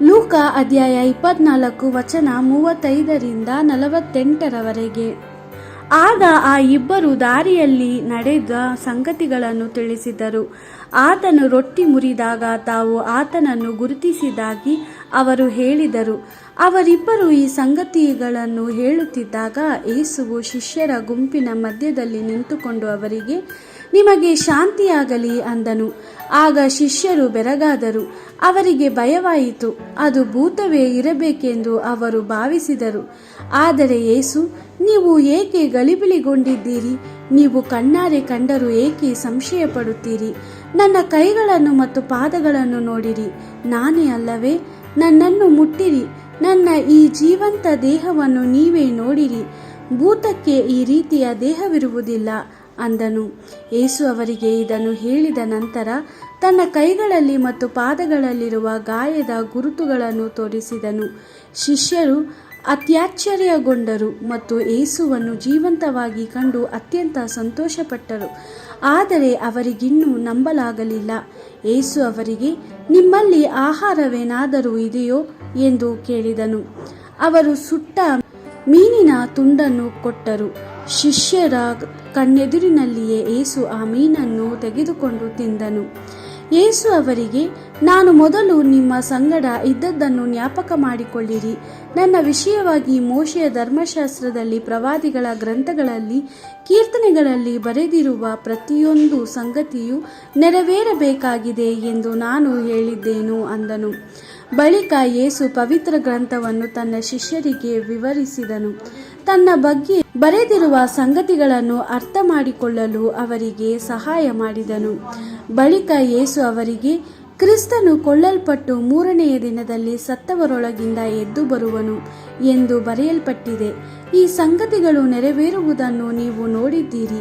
ಲೂಕ ಅಧ್ಯಾಯ 24 ವಚನ 35-48. ಆಗ ಆ ಇಬ್ಬರು ದಾರಿಯಲ್ಲಿ ನಡೆದ ಸಂಗತಿಗಳನ್ನು ತಿಳಿಸಿದರು. ಆತನು ರೊಟ್ಟಿ ಮುರಿದಾಗ ತಾವು ಆತನನ್ನು ಗುರುತಿಸಿದಾಗಿ ಅವರು ಹೇಳಿದರು. ಅವರಿಬ್ಬರು ಈ ಸಂಗತಿಗಳನ್ನು ಹೇಳುತ್ತಿದ್ದಾಗ ಯೇಸುವು ಶಿಷ್ಯರ ಗುಂಪಿನ ಮಧ್ಯದಲ್ಲಿ ನಿಂತುಕೊಂಡು ಅವರಿಗೆ, ನಿಮಗೆ ಶಾಂತಿಯಾಗಲಿ ಅಂದನು. ಆಗ ಶಿಷ್ಯರು ಬೆರಗಾದರು. ಅವರಿಗೆ ಭಯವಾಯಿತು. ಅದು ಭೂತವೇ ಇರಬೇಕೆಂದು ಅವರು ಭಾವಿಸಿದರು. ಆದರೆ ಯೇಸು, ನೀವು ಏಕೆ ಗಲಿಬಿಲಿಗೊಂಡಿದ್ದೀರಿ? ನೀವು ಕಣ್ಣಾರೆ ಕಂಡರೂ ಏಕೆ ಸಂಶಯ ಪಡುತ್ತೀರಿ? ನನ್ನ ಕೈಗಳನ್ನು ಮತ್ತು ಪಾದಗಳನ್ನು ನೋಡಿರಿ. ನಾನೇ ಅಲ್ಲವೇ? ನನ್ನನ್ನು ಮುಟ್ಟಿರಿ. ನನ್ನ ಈ ಜೀವಂತ ದೇಹವನ್ನು ನೀವೇ ನೋಡಿರಿ. ಭೂತಕ್ಕೆ ಈ ರೀತಿಯ ದೇಹವಿರುವುದಿಲ್ಲ ಅಂದನು. ಯೇಸು ಅವರಿಗೆ ಇದನ್ನು ಹೇಳಿದ ನಂತರ ತನ್ನ ಕೈಗಳಲ್ಲಿ ಮತ್ತು ಪಾದಗಳಲ್ಲಿರುವ ಗಾಯದ ಗುರುತುಗಳನ್ನು ತೋರಿಸಿದನು. ಶಿಷ್ಯರು ಅತ್ಯಾಶ್ಚರ್ಯಗೊಂಡರು ಮತ್ತು ಯೇಸುವನ್ನು ಜೀವಂತವಾಗಿ ಕಂಡು ಅತ್ಯಂತ ಸಂತೋಷಪಟ್ಟರು. ಆದರೆ ಅವರಿಗಿನ್ನೂ ನಂಬಲಾಗಲಿಲ್ಲ. ಯೇಸು ಅವರಿಗೆ, ನಿಮ್ಮಲ್ಲಿ ಆಹಾರವೇನಾದರೂ ಇದೆಯೋ ಎಂದು ಕೇಳಿದನು. ಅವರು ಸುಟ್ಟ ಮೀನಿನ ತುಂಡನ್ನು ಕೊಟ್ಟರು. ಶಿಷ್ಯರ ಕಣ್ಣೆದುರಿನಲ್ಲಿಯೇ ಯೇಸು ಆ ಮೀನನ್ನು ತೆಗೆದುಕೊಂಡು ತಿಂದನು. ಯೇಸು ಅವರಿಗೆ, ನಾನು ಮೊದಲು ನಿಮ್ಮ ಸಂಗಡ ಇದ್ದದ್ದನ್ನು ಜ್ಞಾಪಕ ಮಾಡಿಕೊಳ್ಳಿರಿ. ನನ್ನ ವಿಷಯವಾಗಿ ಮೋಶೆಯ ಧರ್ಮಶಾಸ್ತ್ರದಲ್ಲಿ, ಪ್ರವಾದಿಗಳ ಗ್ರಂಥಗಳಲ್ಲಿ, ಕೀರ್ತನೆಗಳಲ್ಲಿ ಬರೆದಿರುವ ಪ್ರತಿಯೊಂದು ಸಂಗತಿಯೂ ನೆರವೇರಬೇಕಾಗಿದೆ ಎಂದು ನಾನು ಹೇಳಿದ್ದೇನು ಅಂದನು. ಬಳಿಕ ಯೇಸು ಪವಿತ್ರ ಗ್ರಂಥವನ್ನು ತನ್ನ ಶಿಷ್ಯರಿಗೆ ವಿವರಿಸಿದನು. ತನ್ನ ಬಗ್ಗೆ ಬರೆದಿರುವ ಸಂಗತಿಗಳನ್ನು ಅರ್ಥ ಮಾಡಿಕೊಳ್ಳಲು ಅವರಿಗೆ ಸಹಾಯ ಮಾಡಿದನು. ಬಳಿಕ ಯೇಸು ಅವರಿಗೆ, ಕ್ರಿಸ್ತನು ಕೊಲ್ಲಲ್ಪಟ್ಟು 3ನೆಯ ದಿನದಲ್ಲಿ ಸತ್ತವರೊಳಗಿಂದ ಎದ್ದು ಬರುವನು ಎಂದು ಬರೆಯಲ್ಪಟ್ಟಿದೆ. ಈ ಸಂಗತಿಗಳು ನೆರವೇರುವುದನ್ನು ನೀವು ನೋಡಿದ್ದೀರಿ.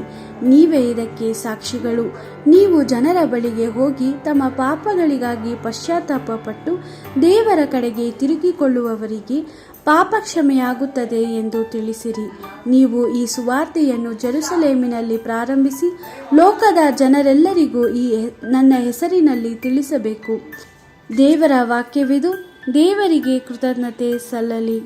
ನೀವೇ ಇದಕ್ಕೆ ಸಾಕ್ಷಿಗಳು. ನೀವು ಜನರ ಬಳಿಗೆ ಹೋಗಿ ತಮ್ಮ ಪಾಪಗಳಿಗಾಗಿ ಪಶ್ಚಾತ್ತಾಪ ಪಟ್ಟು ದೇವರ ಕಡೆಗೆ ತಿರುಗಿಕೊಳ್ಳುವವರಿಗೆ ಪಾಪ ಕ್ಷಮೆಯಾಗುತ್ತದೆ ಎಂದು ತಿಳಿಸಿರಿ. ನೀವು ಈ ಸುವಾರ್ತೆಯನ್ನು ಜೆರುಸಲೇಮಿನಲ್ಲಿ ಪ್ರಾರಂಭಿಸಿ ಲೋಕದ ಜನರೆಲ್ಲರಿಗೂ ನನ್ನ ಹೆಸರಿನಲ್ಲಿ ತಿಳಿಸಬೇಕು. ದೇವರ ವಾಕ್ಯವಿದು. ದೇವರಿಗೆ ಕೃತಜ್ಞತೆ ಸಲ್ಲಲಿ.